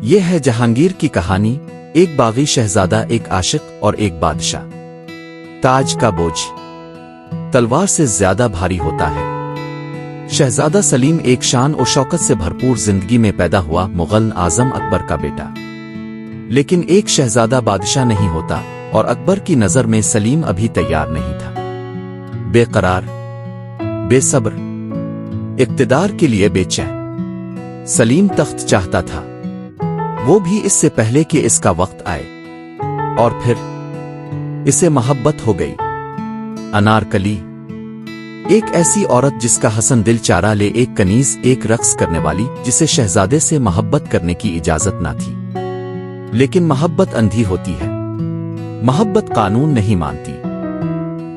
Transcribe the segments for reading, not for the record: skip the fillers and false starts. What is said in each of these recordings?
یہ ہے جہانگیر کی کہانی، ایک باغی شہزادہ، ایک عاشق اور ایک بادشاہ۔ تاج کا بوجھ تلوار سے زیادہ بھاری ہوتا ہے۔ شہزادہ سلیم ایک شان و شوکت سے بھرپور زندگی میں پیدا ہوا مغل اعظم اکبر کا بیٹا، لیکن ایک شہزادہ بادشاہ نہیں ہوتا، اور اکبر کی نظر میں سلیم ابھی تیار نہیں تھا۔ بے قرار، بے صبر، اقتدار کے لیے بے چین، سلیم تخت چاہتا تھا، وہ بھی اس سے پہلے کہ اس کا وقت آئے، اور پھر اسے محبت ہو گئی۔ انارکلی، ایک ایسی عورت جس کا حسن دل چارہ لے، ایک کنیز، ایک رقص کرنے والی جسے شہزادے سے محبت کرنے کی اجازت نہ تھی۔ لیکن محبت اندھی ہوتی ہے، محبت قانون نہیں مانتی۔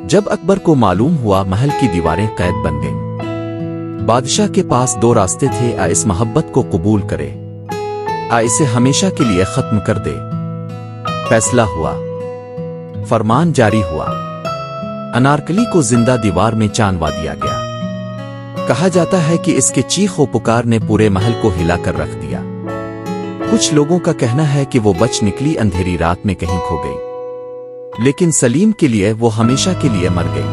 جب اکبر کو معلوم ہوا، محل کی دیواریں قید بن گئیں۔ بادشاہ کے پاس دو راستے تھے، اس محبت کو قبول کرے، اسے ہمیشہ کے لیے ختم کر دے۔ فیصلہ ہوا، فرمان جاری ہوا، انارکلی کو زندہ دیوار میں چانوا دیا گیا۔ کہا جاتا ہے کہ اس کے چیخ و پکار نے پورے محل کو ہلا کر رکھ دیا۔ کچھ لوگوں کا کہنا ہے کہ وہ بچ نکلی، اندھیری رات میں کہیں کھو گئی، لیکن سلیم کے لیے وہ ہمیشہ کے لیے مر گئی۔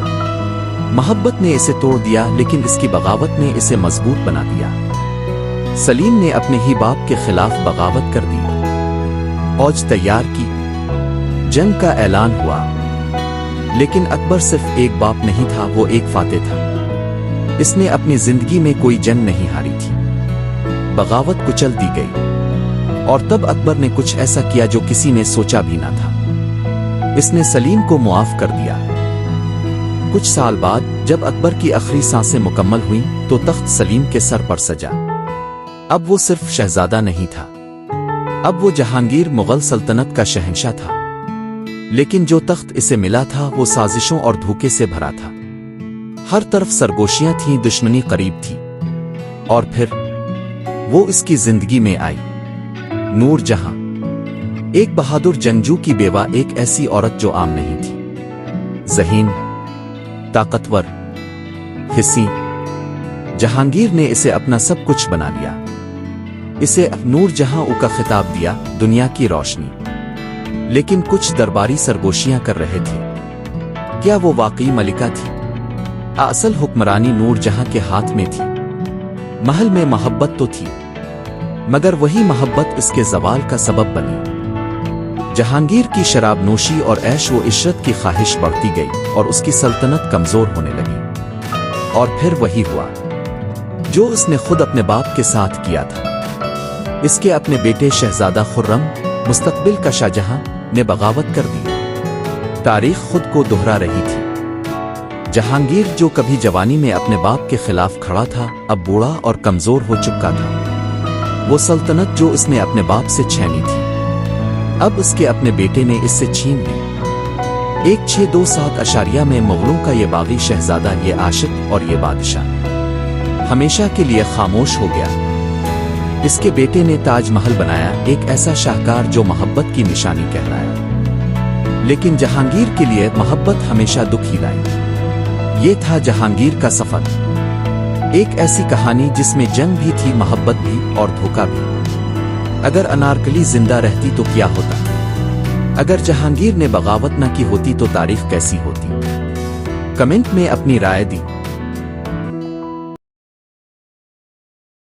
محبت نے اسے توڑ دیا، لیکن اس کی بغاوت نے اسے مضبوط بنا دیا۔ سلیم نے اپنے ہی باپ کے خلاف بغاوت کر دی، فوج تیار کی، جنگ کا اعلان ہوا۔ لیکن اکبر صرف ایک باپ نہیں تھا، وہ ایک فاتح تھا۔ اس نے اپنی زندگی میں کوئی جنگ نہیں ہاری تھی، بغاوت کچل دی گئی، اور تب اکبر نے کچھ ایسا کیا جو کسی نے سوچا بھی نہ تھا۔ اس نے سلیم کو معاف کر دیا۔ کچھ سال بعد جب اکبر کی آخری سانسیں مکمل ہوئیں تو تخت سلیم کے سر پر سجا۔ اب وہ صرف شہزادہ نہیں تھا، اب وہ جہانگیر مغل سلطنت کا شہنشاہ تھا۔ لیکن جو تخت اسے ملا تھا وہ سازشوں اور دھوکے سے بھرا تھا۔ ہر طرف سرگوشیاں تھیں، دشمنی قریب تھی، اور پھر وہ اس کی زندگی میں آئی۔ نور جہاں، ایک بہادر جنگجو کی بیوہ، ایک ایسی عورت جو عام نہیں تھی، ذہین، طاقتور، حسین۔ جہانگیر نے اسے اپنا سب کچھ بنا لیا، اسے نور جہاں کا خطاب دیا، دنیا کی روشنی۔ لیکن کچھ درباری سرگوشیاں کر رہے تھے۔ کیا وہ واقعی ملکہ تھی؟ اصل حکمرانی نور جہاں کے ہاتھ میں تھی۔ محل میں محبت تو تھی، مگر وہی محبت اس کے زوال کا سبب بنی۔ جہانگیر کی شراب نوشی اور عیش و عشرت کی خواہش بڑھتی گئی، اور اس کی سلطنت کمزور ہونے لگی۔ اور پھر وہی ہوا جو اس نے خود اپنے باپ کے ساتھ کیا تھا۔ اس کے اپنے بیٹے شہزادہ خرم، مستقبل کا شاہ جہاں، نے بغاوت کر دی۔ تاریخ خود کو دہرا رہی تھی۔ جہانگیر جو کبھی جوانی میں اپنے باپ کے خلاف کھڑا تھا، اب بوڑھا اور کمزور ہو چکا تھا۔ وہ سلطنت جو اس نے اپنے باپ سے چھینی تھی، اب اس کے اپنے بیٹے نے اس سے چھین لی۔ 1627 میں مغلوں کا یہ باغی شہزادہ، یہ عاشق اور یہ بادشاہ ہمیشہ کے لیے خاموش ہو گیا۔ اس کے بیٹے نے تاج محل بنایا، ایک ایسا شاہکار جو محبت کی نشانی کہلایا۔ لیکن جہانگیر کے لیے محبت ہمیشہ دکھ ہی لائی۔ یہ تھا جہانگیر کا سفر، ایک ایسی کہانی جس میں جنگ بھی تھی، محبت بھی، اور دھوکہ بھی۔ اگر انارکلی زندہ رہتی تو کیا ہوتا؟ اگر جہانگیر نے بغاوت نہ کی ہوتی تو تاریخ کیسی ہوتی؟ کمنٹ میں اپنی رائے دی۔